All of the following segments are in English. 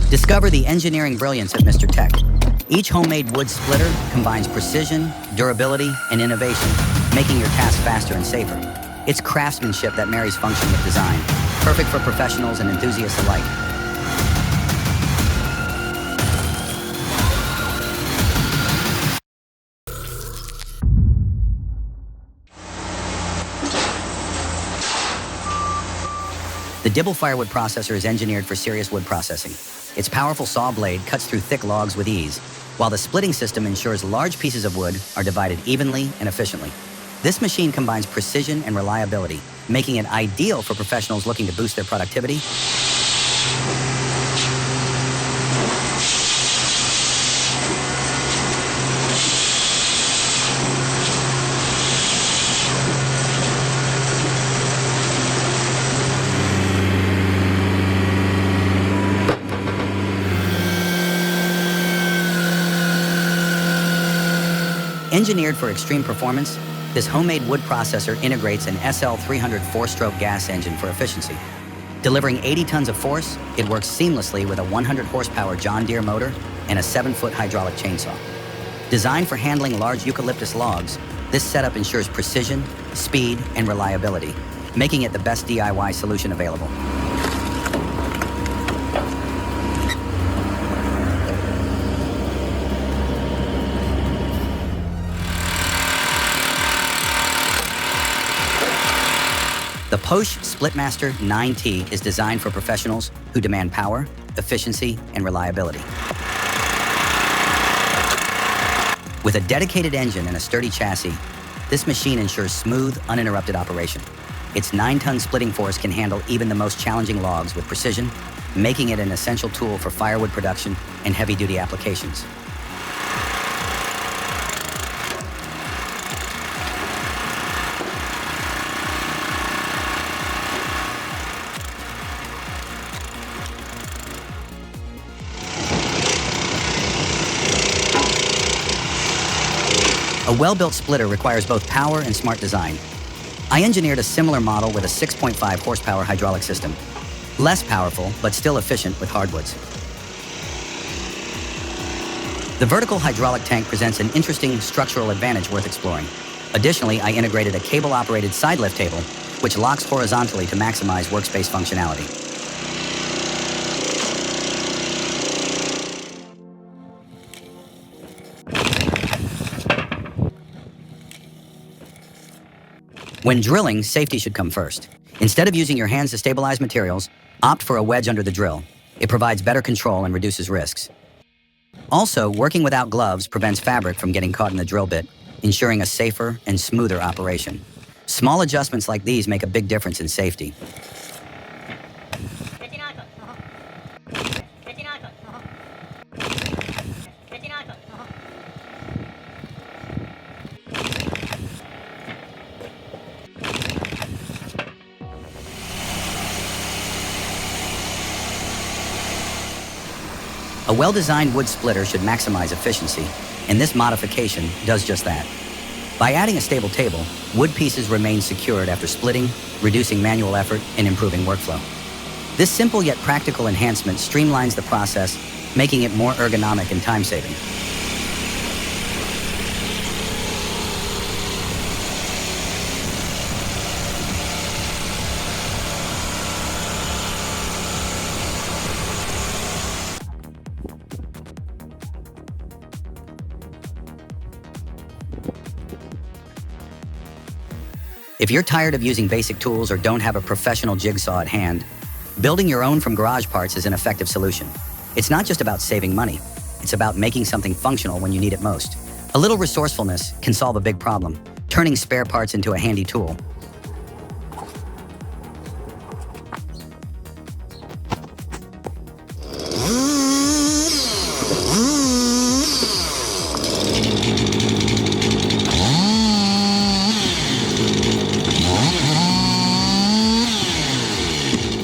Discover the engineering brilliance of Mr. Tech. Each homemade wood splitter combines precision, durability, and innovation, making your task faster and safer. It's craftsmanship that marries function with design, perfect for professionals and enthusiasts alike. The Dibble firewood processor is engineered for serious wood processing. Its powerful saw blade cuts through thick logs with ease, while the splitting system ensures large pieces of wood are divided evenly and efficiently. This machine combines precision and reliability, making it ideal for professionals looking to boost their productivity. Engineered for extreme performance, this homemade wood processor integrates an SL300 four-stroke gas engine for efficiency. Delivering 80 tons of force, it works seamlessly with a 100-horsepower John Deere motor and a 7-foot hydraulic chainsaw. Designed for handling large eucalyptus logs, this setup ensures precision, speed, and reliability, making it the best DIY solution available. The Posh Splitmaster 9T is designed for professionals who demand power, efficiency, and reliability. With a dedicated engine and a sturdy chassis, this machine ensures smooth, uninterrupted operation. Its 9-ton splitting force can handle even the most challenging logs with precision, making it an essential tool for firewood production and heavy-duty applications. A well-built splitter requires both power and smart design. I engineered a similar model with a 6.5 horsepower hydraulic system. Less powerful, but still efficient with hardwoods. The vertical hydraulic tank presents an interesting structural advantage worth exploring. Additionally, I integrated a cable-operated side lift table, which locks horizontally to maximize workspace functionality. When drilling, safety should come first. Instead of using your hands to stabilize materials, opt for a wedge under the drill. It provides better control and reduces risks. Also, working without gloves prevents fabric from getting caught in the drill bit, ensuring a safer and smoother operation. Small adjustments like these make a big difference in safety. A well-designed wood splitter should maximize efficiency, and this modification does just that. By adding a stable table, wood pieces remain secured after splitting, reducing manual effort and improving workflow. This simple yet practical enhancement streamlines the process, making it more ergonomic and time-saving. If you're tired of using basic tools or don't have a professional jigsaw at hand, building your own from garage parts is an effective solution. It's not just about saving money, it's about making something functional when you need it most. A little resourcefulness can solve a big problem, turning spare parts into a handy tool.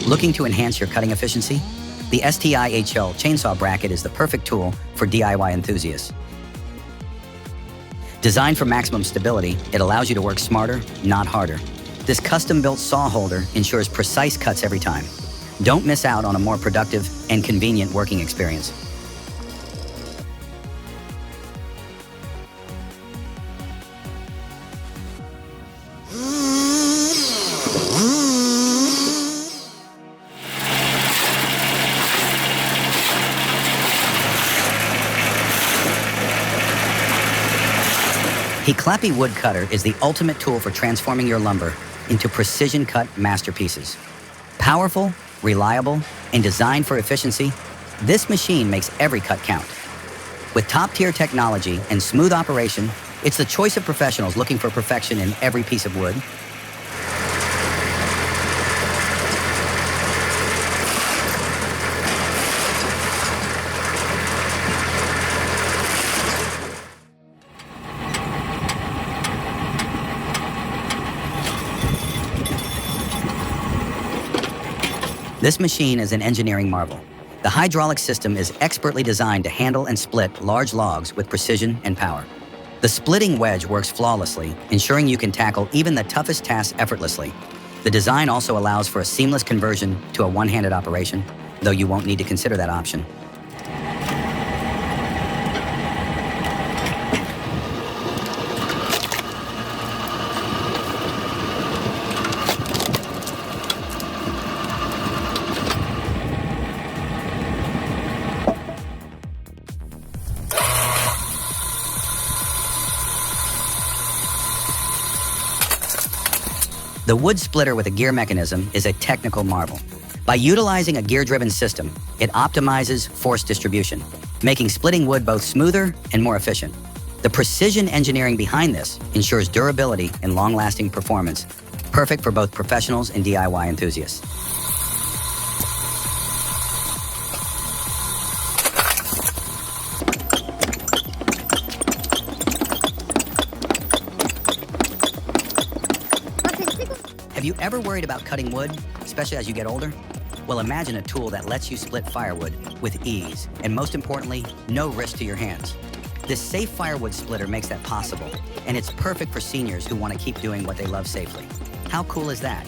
Looking to enhance your cutting efficiency? The STIHL chainsaw bracket is the perfect tool for DIY enthusiasts. Designed for maximum stability, it allows you to work smarter, not harder. This custom-built saw holder ensures precise cuts every time. Don't miss out on a more productive and convenient working experience. Hicklappy Wood Cutter is the ultimate tool for transforming your lumber into precision-cut masterpieces. Powerful, reliable, and designed for efficiency, this machine makes every cut count. With top-tier technology and smooth operation, it's the choice of professionals looking for perfection in every piece of wood. This machine is an engineering marvel. The hydraulic system is expertly designed to handle and split large logs with precision and power. The splitting wedge works flawlessly, ensuring you can tackle even the toughest tasks effortlessly. The design also allows for a seamless conversion to a one-handed operation, though you won't need to consider that option. The wood splitter with a gear mechanism is a technical marvel. By utilizing a gear-driven system, it optimizes force distribution, making splitting wood both smoother and more efficient. The precision engineering behind this ensures durability and long-lasting performance, perfect for both professionals and DIY enthusiasts. Have you ever worried about cutting wood, especially as you get older? Well, imagine a tool that lets you split firewood with ease, and most importantly, no risk to your hands. This safe firewood splitter makes that possible, and it's perfect for seniors who want to keep doing what they love safely. How cool is that?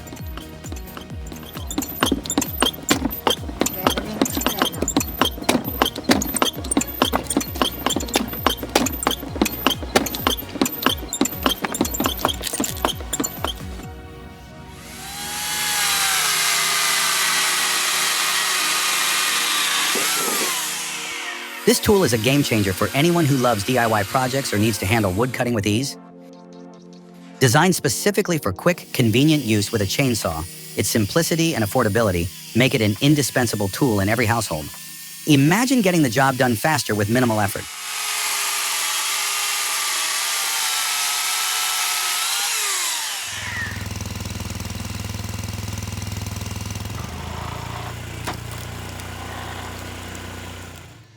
This tool is a game changer for anyone who loves DIY projects or needs to handle wood cutting with ease. Designed specifically for quick, convenient use with a chainsaw, its simplicity and affordability make it an indispensable tool in every household. Imagine getting the job done faster with minimal effort.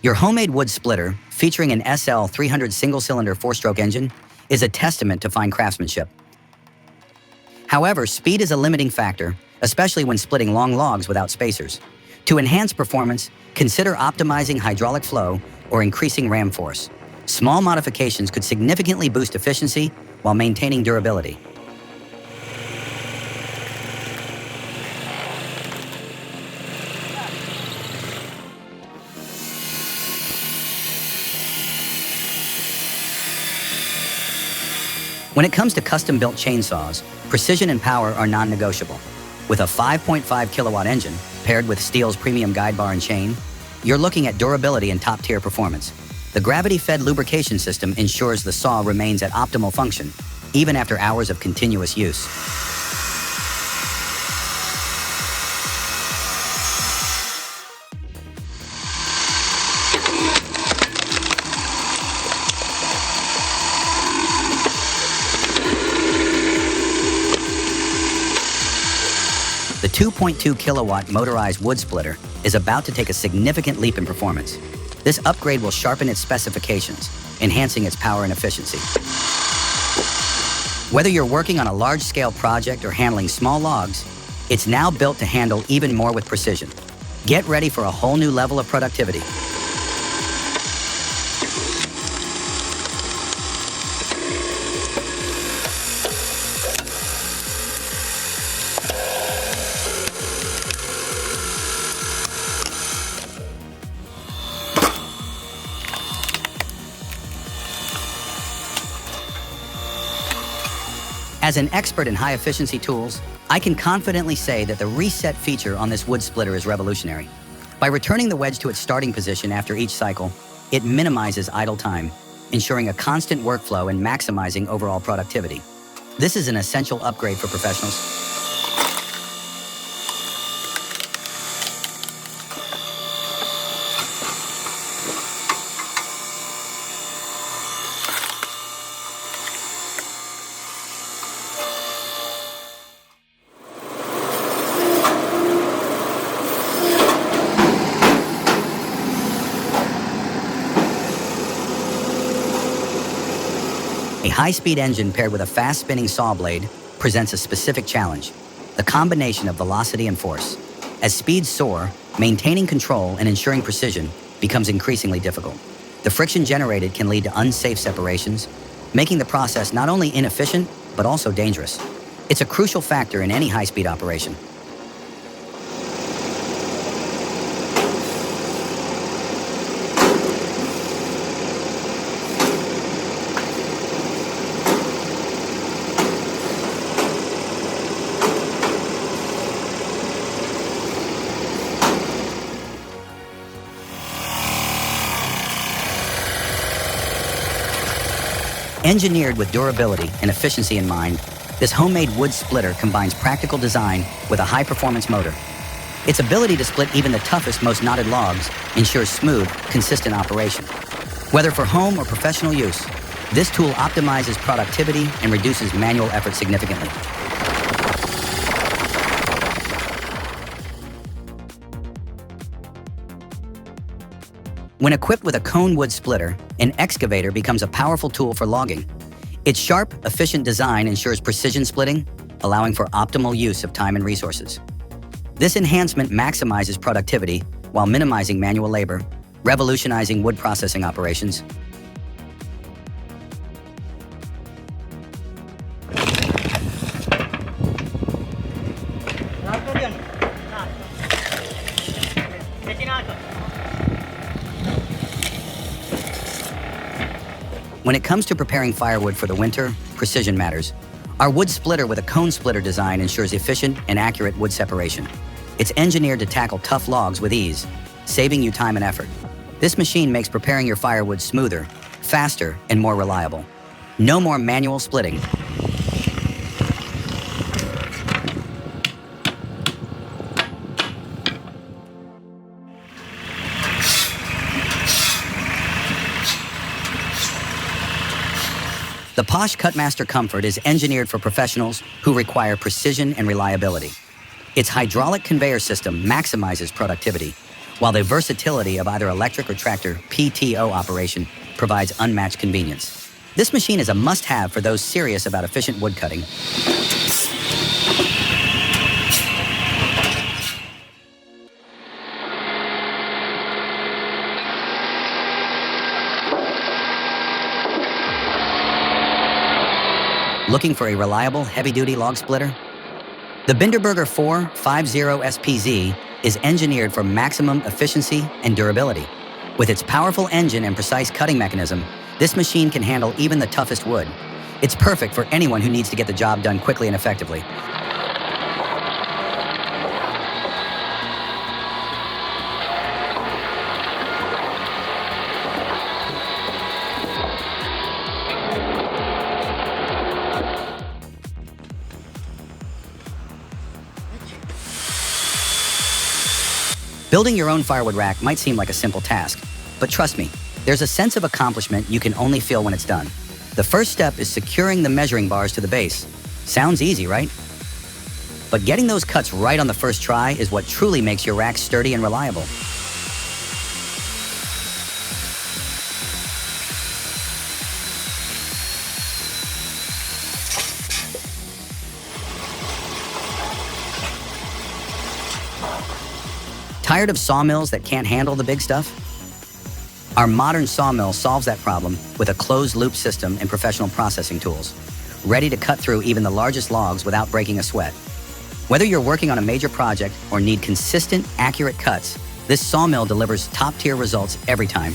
Your homemade wood splitter, featuring an SL 300 single-cylinder 4-stroke engine, is a testament to fine craftsmanship. However, speed is a limiting factor, especially when splitting long logs without spacers. To enhance performance, consider optimizing hydraulic flow or increasing ram force. Small modifications could significantly boost efficiency while maintaining durability. When it comes to custom-built chainsaws, precision and power are non-negotiable. With a 5.5 kilowatt engine, paired with Steel's premium guide bar and chain, you're looking at durability and top-tier performance. The gravity-fed lubrication system ensures the saw remains at optimal function, even after hours of continuous use. The 2.2 kilowatt motorized wood splitter is about to take a significant leap in performance. This upgrade will sharpen its specifications, enhancing its power and efficiency. Whether you're working on a large-scale project or handling small logs, it's now built to handle even more with precision. Get ready for a whole new level of productivity. As an expert in high-efficiency tools, I can confidently say that the reset feature on this wood splitter is revolutionary. By returning the wedge to its starting position after each cycle, it minimizes idle time, ensuring a constant workflow and maximizing overall productivity. This is an essential upgrade for professionals. A high-speed engine paired with a fast-spinning saw blade presents a specific challenge: the combination of velocity and force. As speeds soar, maintaining control and ensuring precision becomes increasingly difficult. The friction generated can lead to unsafe separations, making the process not only inefficient, but also dangerous. It's a crucial factor in any high-speed operation. Engineered with durability and efficiency in mind, this homemade wood splitter combines practical design with a high-performance motor. Its ability to split even the toughest, most knotted logs ensures smooth, consistent operation. Whether for home or professional use, this tool optimizes productivity and reduces manual effort significantly. When equipped with a cone wood splitter, an excavator becomes a powerful tool for logging. Its sharp, efficient design ensures precision splitting, allowing for optimal use of time and resources. This enhancement maximizes productivity while minimizing manual labor, revolutionizing wood processing operations. When it comes to preparing firewood for the winter, precision matters. Our wood splitter with a cone splitter design ensures efficient and accurate wood separation. It's engineered to tackle tough logs with ease, saving you time and effort. This machine makes preparing your firewood smoother, faster, and more reliable. No more manual splitting. The Posh Cutmaster Comfort is engineered for professionals who require precision and reliability. Its hydraulic conveyor system maximizes productivity, while the versatility of either electric or tractor PTO operation provides unmatched convenience. This machine is a must-have for those serious about efficient wood cutting. Looking for a reliable, heavy-duty log splitter? The Binderberger 450 SPZ is engineered for maximum efficiency and durability. With its powerful engine and precise cutting mechanism, this machine can handle even the toughest wood. It's perfect for anyone who needs to get the job done quickly and effectively. Building your own firewood rack might seem like a simple task, but trust me, there's a sense of accomplishment you can only feel when it's done. The first step is securing the measuring bars to the base. Sounds easy, right? But getting those cuts right on the first try is what truly makes your rack sturdy and reliable. Tired of sawmills that can't handle the big stuff? Our modern sawmill solves that problem with a closed-loop system and professional processing tools, ready to cut through even the largest logs without breaking a sweat. Whether you're working on a major project or need consistent, accurate cuts, this sawmill delivers top-tier results every time.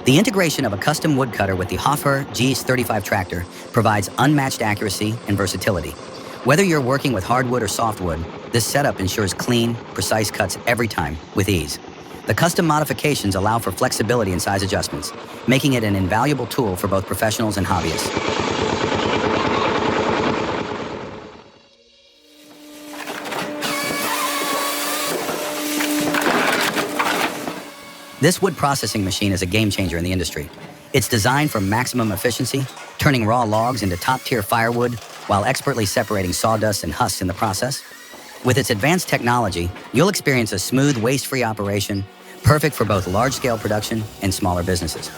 The integration of a custom woodcutter with the Hofer Gs35 tractor provides unmatched accuracy and versatility. Whether you're working with hardwood or softwood, this setup ensures clean, precise cuts every time with ease. The custom modifications allow for flexibility and size adjustments, making it an invaluable tool for both professionals and hobbyists. This wood processing machine is a game changer in the industry. It's designed for maximum efficiency, turning raw logs into top-tier firewood while expertly separating sawdust and husks in the process. With its advanced technology, you'll experience a smooth, waste-free operation, perfect for both large-scale production and smaller businesses.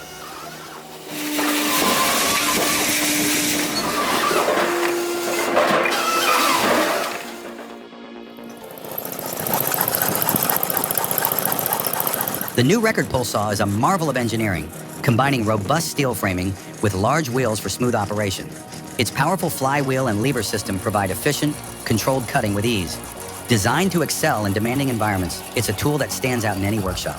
The new record pull saw is a marvel of engineering, combining robust steel framing with large wheels for smooth operation. Its powerful flywheel and lever system provide efficient, controlled cutting with ease. Designed to excel in demanding environments, it's a tool that stands out in any workshop.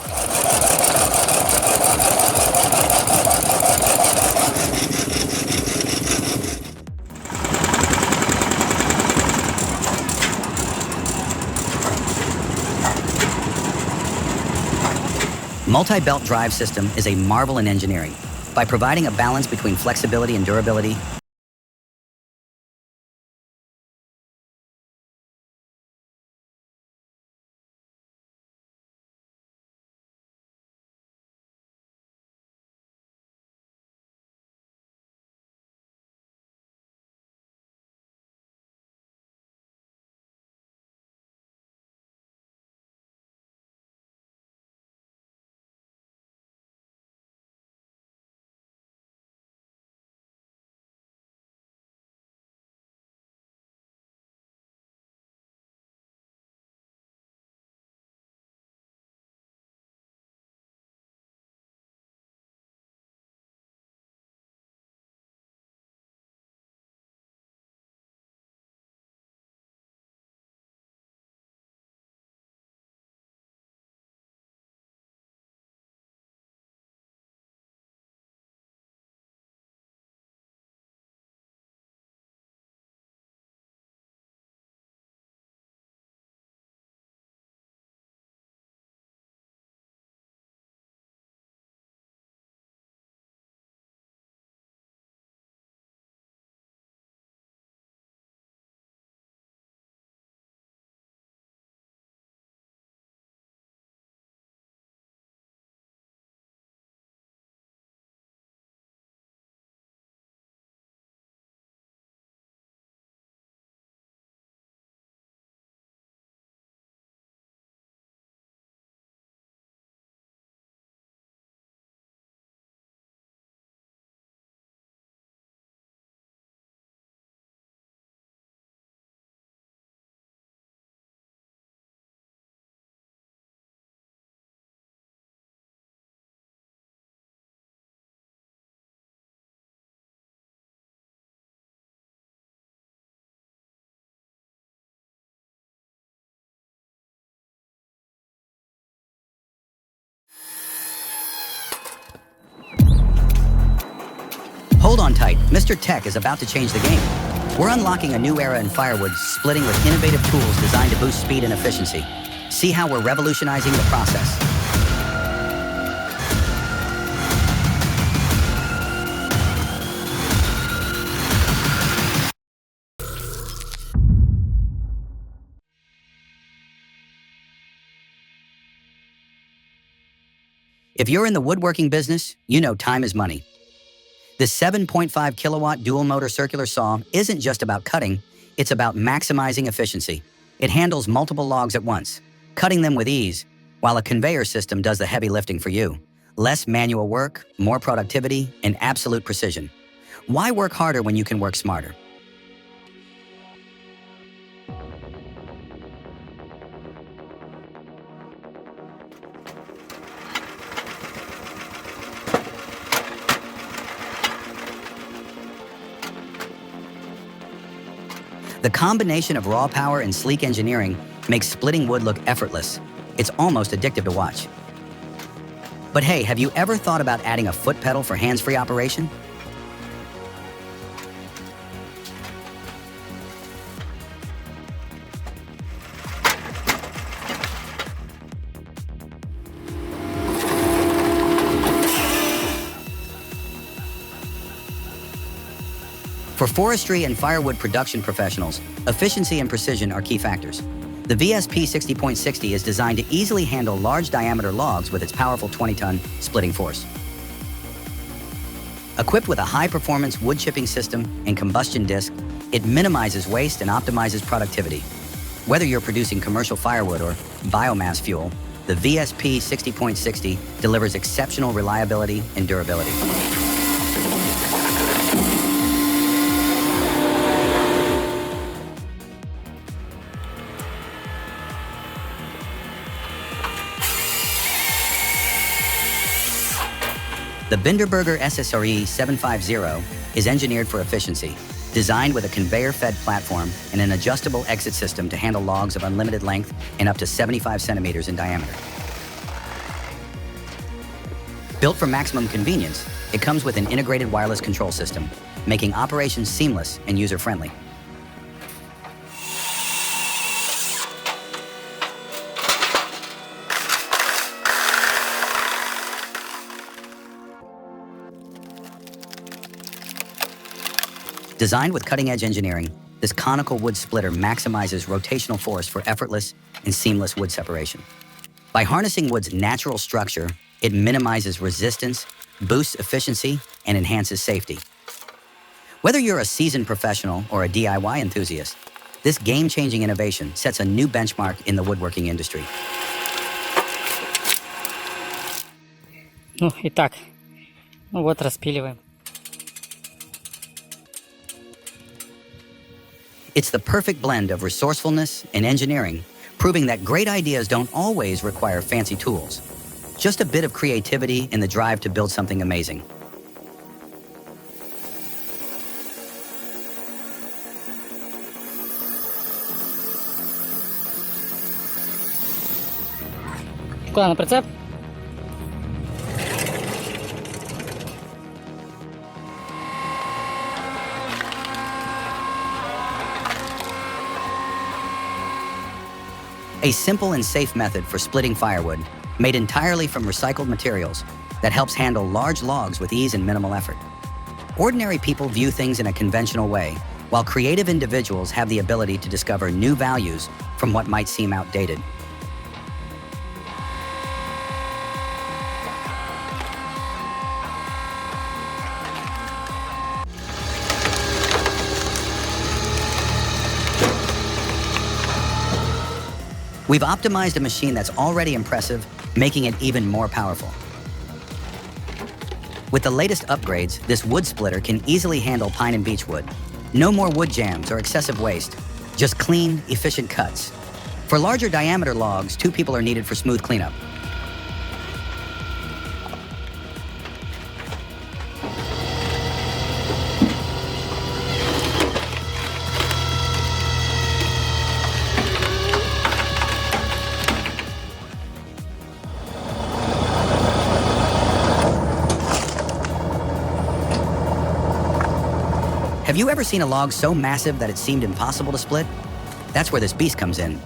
Multi-belt drive system is a marvel in engineering. By providing a balance between flexibility and durability, hold on tight, Mr. Tech is about to change the game. We're unlocking a new era in firewood, splitting with innovative tools designed to boost speed and efficiency. See how we're revolutionizing the process. If you're in the woodworking business, you know time is money. This 7.5 kilowatt dual motor circular saw isn't just about cutting, it's about maximizing efficiency. It handles multiple logs at once, cutting them with ease, while a conveyor system does the heavy lifting for you. Less manual work, more productivity, and absolute precision. Why work harder when you can work smarter? The combination of raw power and sleek engineering makes splitting wood look effortless. It's almost addictive to watch. But hey, have you ever thought about adding a foot pedal for hands-free operation? For forestry and firewood production professionals, efficiency and precision are key factors. The VSP 60.60 is designed to easily handle large diameter logs with its powerful 20-ton splitting force. Equipped with a high-performance wood chipping system and combustion disc, it minimizes waste and optimizes productivity. Whether you're producing commercial firewood or biomass fuel, the VSP 60.60 delivers exceptional reliability and durability. The Binderberger SSRE 750 is engineered for efficiency, designed with a conveyor-fed platform and an adjustable exit system to handle logs of unlimited length and up to 75 centimeters in diameter. Built for maximum convenience, it comes with an integrated wireless control system, making operations seamless and user-friendly. Designed with cutting-edge engineering, this conical wood splitter maximizes rotational force for effortless and seamless wood separation. By harnessing wood's natural structure, it minimizes resistance, boosts efficiency, and enhances safety. Whether you're a seasoned professional or a DIY enthusiast, this game-changing innovation sets a new benchmark in the woodworking industry. Ну, итак, вот распиливаем. It's the perfect blend of resourcefulness and engineering, proving that great ideas don't always require fancy tools. Just a bit of creativity and the drive to build something amazing. Куда на прицеп? A simple and safe method for splitting firewood, made entirely from recycled materials, that helps handle large logs with ease and minimal effort. Ordinary people view things in a conventional way, while creative individuals have the ability to discover new values from what might seem outdated. We've optimized a machine that's already impressive, making it even more powerful. With the latest upgrades, this wood splitter can easily handle pine and beech wood. No more wood jams or excessive waste, just clean, efficient cuts. For larger diameter logs, 2 people are needed for smooth cleanup. Have you ever seen a log so massive that it seemed impossible to split? That's where this beast comes in.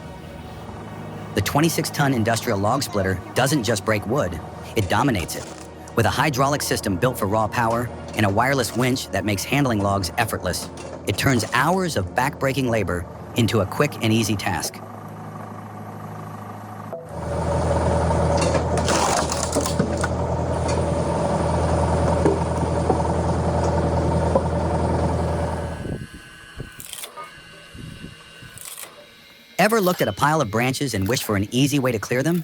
The 26-ton industrial log splitter doesn't just break wood, it dominates it. With a hydraulic system built for raw power and a wireless winch that makes handling logs effortless, it turns hours of back-breaking labor into a quick and easy task. Ever looked at a pile of branches and wished for an easy way to clear them?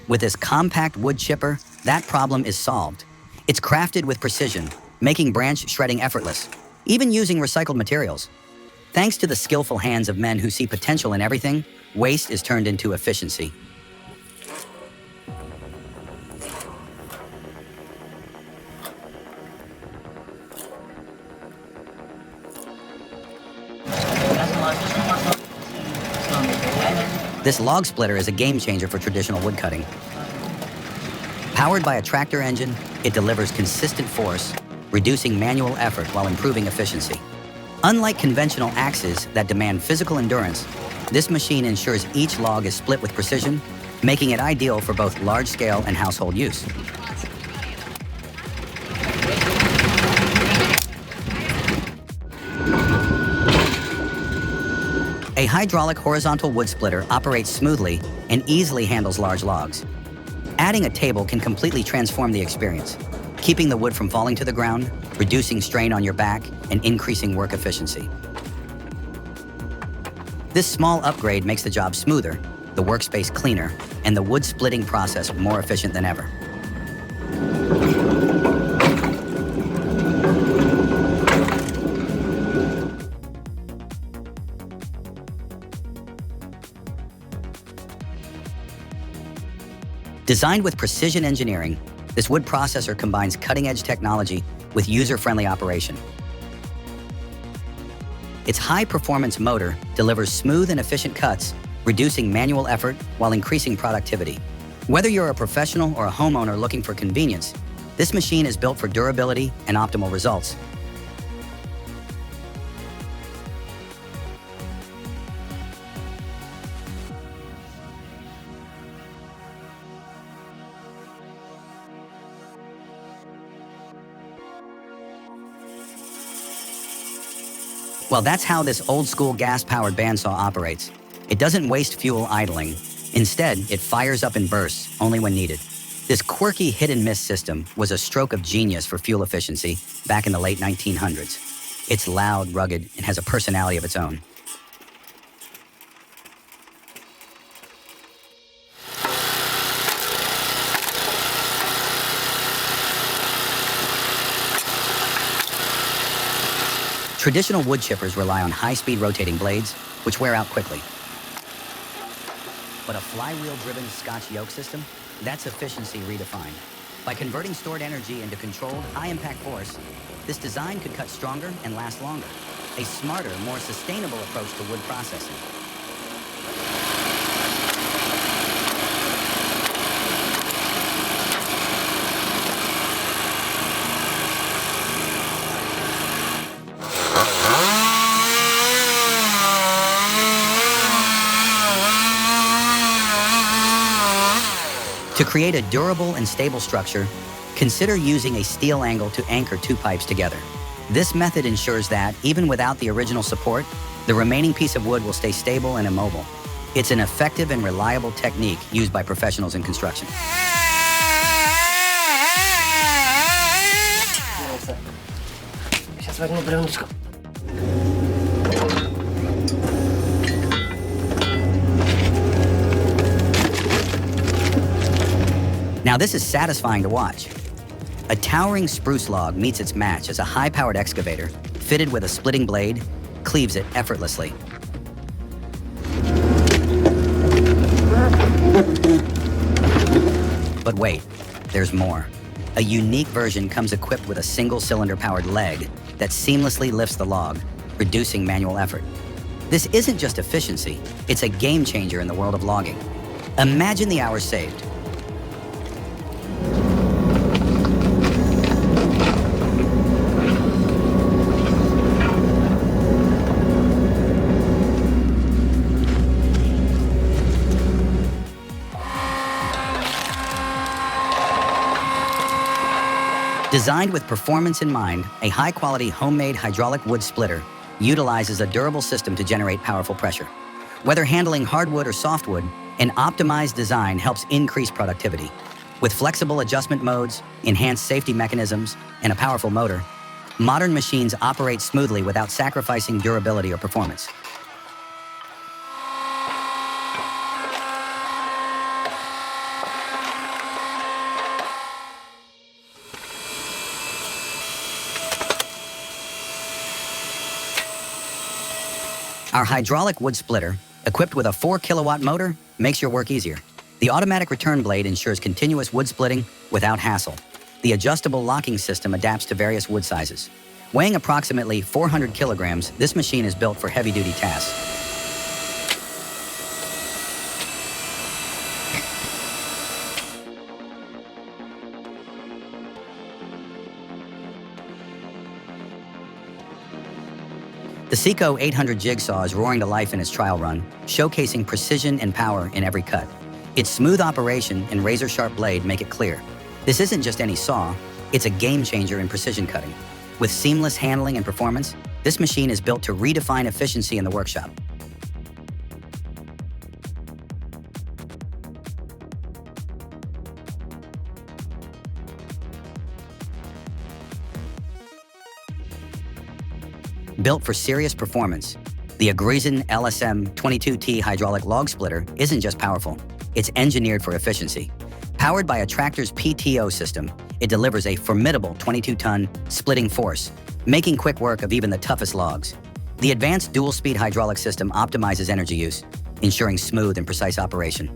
With this compact wood chipper, that problem is solved. It's crafted with precision, making branch shredding effortless, even using recycled materials. Thanks to the skillful hands of men who see potential in everything, waste is turned into efficiency. This log splitter is a game changer for traditional wood cutting. Powered by a tractor engine, it delivers consistent force, reducing manual effort while improving efficiency. Unlike conventional axes that demand physical endurance, this machine ensures each log is split with precision, making it ideal for both large-scale and household use. A hydraulic horizontal wood splitter operates smoothly and easily handles large logs. Adding a table can completely transform the experience, keeping the wood from falling to the ground, reducing strain on your back, and increasing work efficiency. This small upgrade makes the job smoother, the workspace cleaner, and the wood splitting process more efficient than ever. Designed with precision engineering, this wood processor combines cutting-edge technology with user-friendly operation. Its high-performance motor delivers smooth and efficient cuts, reducing manual effort while increasing productivity. Whether you're a professional or a homeowner looking for convenience, this machine is built for durability and optimal results. Well, that's how this old-school gas-powered bandsaw operates. It doesn't waste fuel idling. Instead, it fires up in bursts, only when needed. This quirky hit-and-miss system was a stroke of genius for fuel efficiency back in the late 1900s. It's loud, rugged, and has a personality of its own. Traditional wood chippers rely on high-speed rotating blades, which wear out quickly. But a flywheel-driven Scotch yoke system, that's efficiency redefined. By converting stored energy into controlled, high-impact force, this design could cut stronger and last longer. A smarter, more sustainable approach to wood processing. To create a durable and stable structure, consider using a steel angle to anchor two pipes together. This method ensures that, even without the original support, the remaining piece of wood will stay stable and immobile. It's an effective and reliable technique used by professionals in construction. Сейчас возьму бревнышко. Now this is satisfying to watch. A towering spruce log meets its match as a high-powered excavator, fitted with a splitting blade, cleaves it effortlessly. But wait, there's more. A unique version comes equipped with a single-cylinder powered leg that seamlessly lifts the log, reducing manual effort. This isn't just efficiency, it's a game changer in the world of logging. Imagine the hours saved. Designed with performance in mind, a high-quality homemade hydraulic wood splitter utilizes a durable system to generate powerful pressure. Whether handling hardwood or softwood, an optimized design helps increase productivity. With flexible adjustment modes, enhanced safety mechanisms, and a powerful motor, modern machines operate smoothly without sacrificing durability or performance. Our hydraulic wood splitter, equipped with a 4-kilowatt motor, makes your work easier. The automatic return blade ensures continuous wood splitting without hassle. The adjustable locking system adapts to various wood sizes. Weighing approximately 400 kilograms, this machine is built for heavy-duty tasks. The Seco 800 jigsaw is roaring to life in its trial run, showcasing precision and power in every cut. Its smooth operation and razor-sharp blade make it clear. This isn't just any saw, it's a game changer in precision cutting. With seamless handling and performance, this machine is built to redefine efficiency in the workshop. Built for serious performance, the Oversize LSM 22T hydraulic log splitter isn't just powerful, it's engineered for efficiency. Powered by a tractor's PTO system, it delivers a formidable 22-ton splitting force, making quick work of even the toughest logs. The advanced dual-speed hydraulic system optimizes energy use, ensuring smooth and precise operation.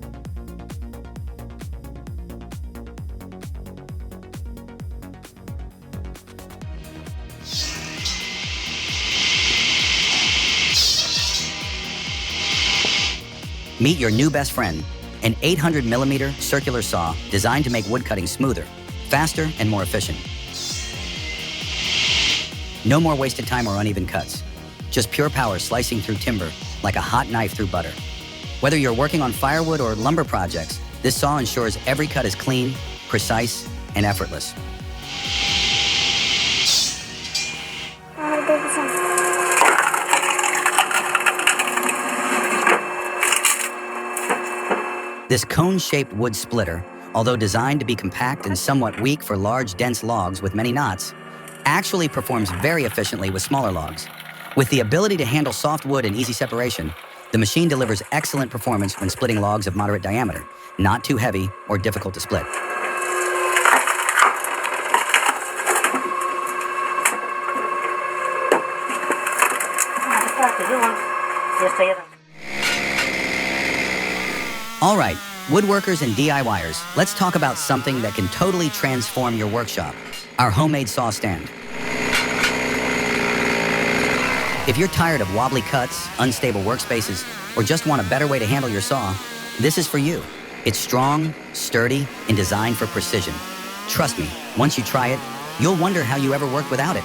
Meet your new best friend, an 800mm circular saw designed to make woodcutting smoother, faster, and more efficient. No more wasted time or uneven cuts. Just pure power slicing through timber like a hot knife through butter. Whether you're working on firewood or lumber projects, this saw ensures every cut is clean, precise, and effortless. This cone-shaped wood splitter, although designed to be compact and somewhat weak for large, dense logs with many knots, actually performs very efficiently with smaller logs. With the ability to handle soft wood and easy separation, the machine delivers excellent performance when splitting logs of moderate diameter, not too heavy or difficult to split. All right, woodworkers and DIYers, let's talk about something that can totally transform your workshop, our homemade saw stand. If you're tired of wobbly cuts, unstable workspaces, or just want a better way to handle your saw, this is for you. It's strong, sturdy, and designed for precision. Trust me, once you try it, you'll wonder how you ever worked without it.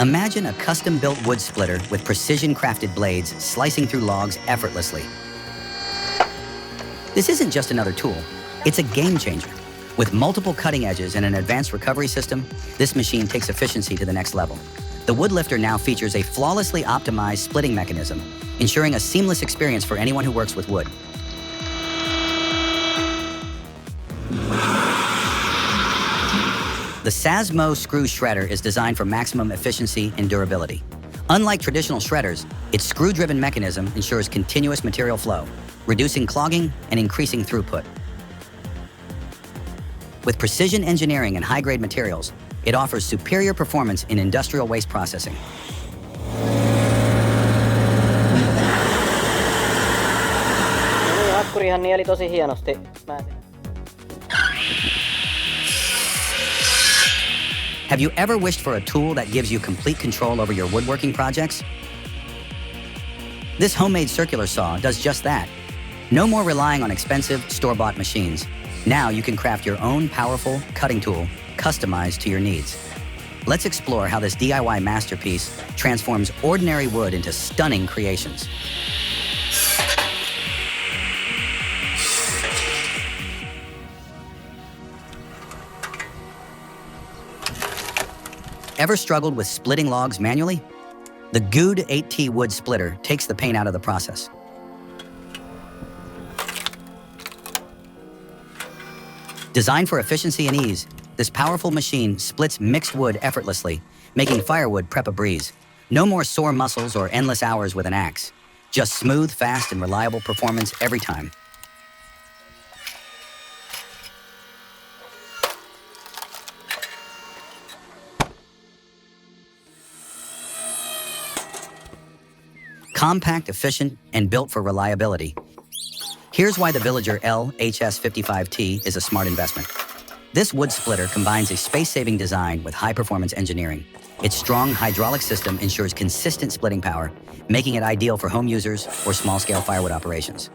Imagine a custom-built wood splitter with precision-crafted blades slicing through logs effortlessly. This isn't just another tool, it's a game changer. With multiple cutting edges and an advanced recovery system, this machine takes efficiency to the next level. The wood lifter now features a flawlessly optimized splitting mechanism, ensuring a seamless experience for anyone who works with wood. The Sasmo screw shredder is designed for maximum efficiency and durability. Unlike traditional shredders, its screw-driven mechanism ensures continuous material flow, reducing clogging and increasing throughput. With precision engineering and high-grade materials, it offers superior performance in industrial waste processing. Hakkurihan nieli tosi hienosti. Have you ever wished for a tool that gives you complete control over your woodworking projects? This homemade circular saw does just that. No more relying on expensive, store-bought machines. Now you can craft your own powerful cutting tool, customized to your needs. Let's explore how this DIY masterpiece transforms ordinary wood into stunning creations. Ever struggled with splitting logs manually? The Good 8T wood splitter takes the pain out of the process. Designed for efficiency and ease, this powerful machine splits mixed wood effortlessly, making firewood prep a breeze. No more sore muscles or endless hours with an axe. Just smooth, fast, and reliable performance every time. Compact, efficient, and built for reliability. Here's why the Villager LHS55T is a smart investment. This wood splitter combines a space-saving design with high-performance engineering. Its strong hydraulic system ensures consistent splitting power, making it ideal for home users or small-scale firewood operations.